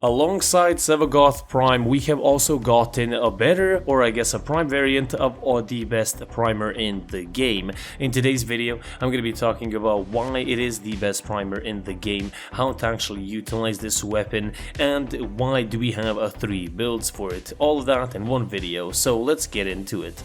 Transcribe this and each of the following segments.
Alongside Epitaph Prime, we have also gotten a better, or I guess a prime variant of the best primer in the game. In today's video, I'm going to be talking about why it is the best primer in the game, how to actually utilize this weapon, and why do we have 3 builds for it. All of that in one video, so let's get into it.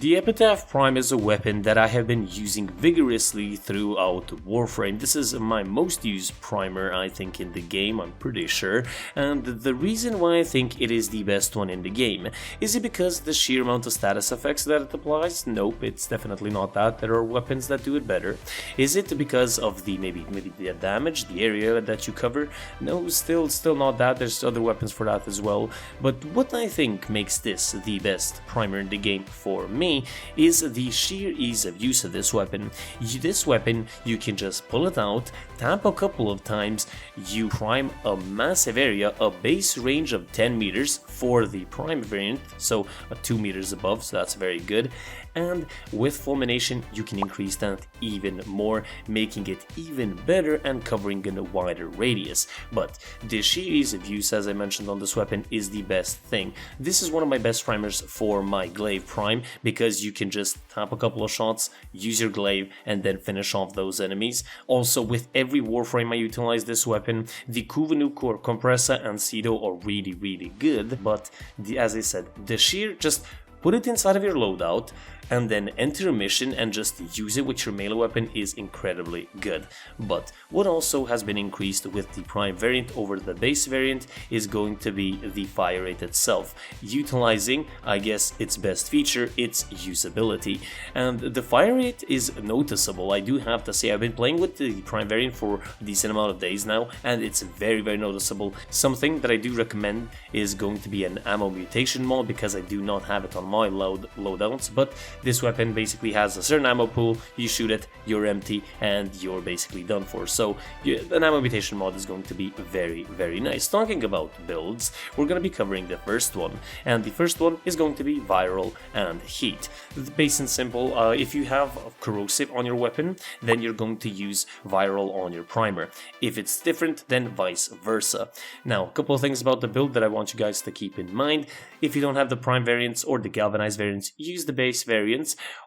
The Epitaph Prime is a weapon that I have been using vigorously throughout Warframe. This is my most used primer, I think, in the game, I'm pretty sure. And the reason why I think it is the best one in the game, is it because the sheer amount of status effects that it applies? Nope, it's definitely not that. There are weapons that do it better. Is it because of the maybe the damage, the area that you cover? No, still not that. There's other weapons for that as well. But what I think makes this the best primer in the game for me is the sheer ease of use of this weapon. This weapon, you can just pull it out, tap a couple of times, you prime a massive area, a base range of 10 meters for the prime variant, so 2 meters above, so that's very good. And with fulmination, you can increase that even more, making it even better and covering in a wider radius. But the sheer ease of use, as I mentioned on this weapon, is the best thing. This is one of my best primers for my glaive prime, because you can just tap a couple of shots, use your glaive, and then finish off those enemies. Also, with every Warframe I utilize this weapon. The nukor, kompressa, and Cedo are really good, but as I said, the sheer, just put it inside of your loadout and then enter a mission and just use it with your melee weapon is incredibly good. But what also has been increased with the prime variant over the base variant is going to be the fire rate itself, utilizing, I guess, its best feature, its usability. And the fire rate is noticeable. I do have to say, I've been playing with the prime variant for a decent amount of days now, and it's very noticeable. Something that I do recommend is going to be an ammo mutation mod, because I do not have it on my loadouts, but this weapon basically has a certain ammo pool, you shoot it, you're empty, and you're basically done for. So an ammo mutation mod is going to be very nice. Talking about builds, we're going to be covering the first one, and the first one is going to be viral and heat. Base and simple, if you have corrosive on your weapon, then you're going to use viral on your primer. If it's different, then vice versa. Now, a couple of things about the build that I want you guys to keep in mind. If you don't have the prime variants or the galvanized variants, use the base variants.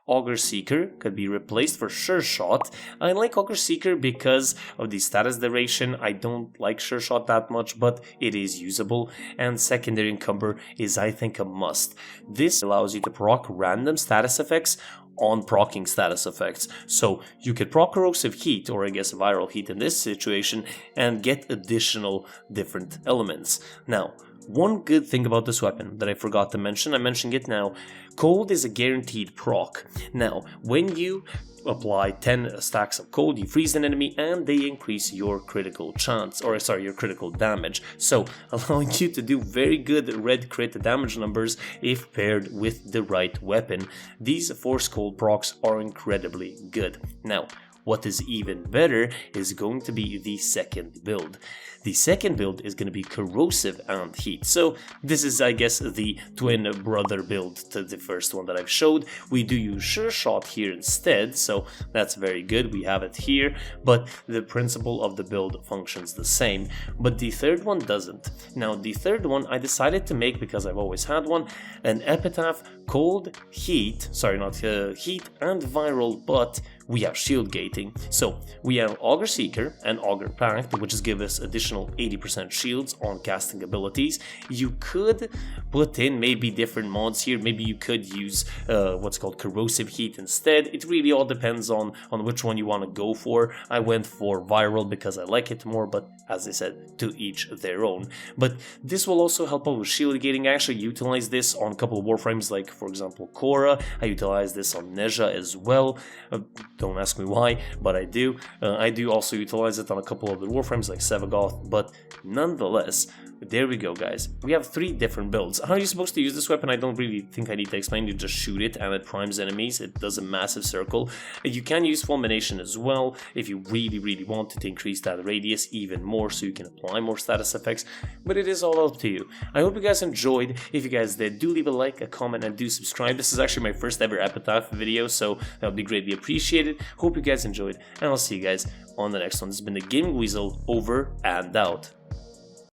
Auger Seeker could be replaced for Sure Shot. I like Auger Seeker because of the status duration. I don't like Sure Shot that much, but it is usable. And Secondary Encumber is, I think, a must. This allows you to proc random status effects on proccing status effects. So you could proc corrosive heat, or I guess viral heat in this situation, and get additional different elements. Now, one good thing about this weapon that I forgot to mention, I'm mentioning it now, cold is a guaranteed proc. Now, when you apply 10 stacks of cold, you freeze an enemy and they increase your critical chance, or sorry, your critical damage, so allowing you to do very good red crit damage numbers if paired with the right weapon. These force cold procs are incredibly good. Now, what is even better is going to be the second build. The second build is going to be corrosive and heat. So this is, I guess, the twin brother build to the first one that I've showed. We do use Sure Shot here instead, so that's very good. We have it here, but the principle of the build functions the same. But the third one doesn't. Now, the third one I decided to make, because I've always had one, an Epitaph cold, heat, sorry, not heat and viral, but we have shield gating. So we have Auger Seeker and Auger Pact, which is give us additional 80% shields on casting abilities. You could put in maybe different mods here. Maybe you could use what's called corrosive heat instead. It really all depends on which one you want to go for. I went for viral because I like it more, but as I said, to each their own. But this will also help out with shield gating. I actually utilize this on a couple of Warframes, like for example Korra. I utilize this on Nezha as well. Don't ask me why, but I do. I do also utilize it on a couple of the Warframes like Sevagoth, but nonetheless, there we go, guys. We have 3 different builds. How are you supposed to use this weapon? I don't really think I need to explain. You just shoot it and it primes enemies. It does a massive circle. You can use fulmination as well if you really wanted to increase that radius even more so you can apply more status effects, but it is all up to you. I hope you guys enjoyed. If you guys did, do leave a like, a comment, and do subscribe. This is actually my first ever Epitaph video, so that would be greatly appreciated. appreciate it. Hope you guys enjoyed, and I'll see you guys on the next one. This has been the Gaming Weasel, over and out.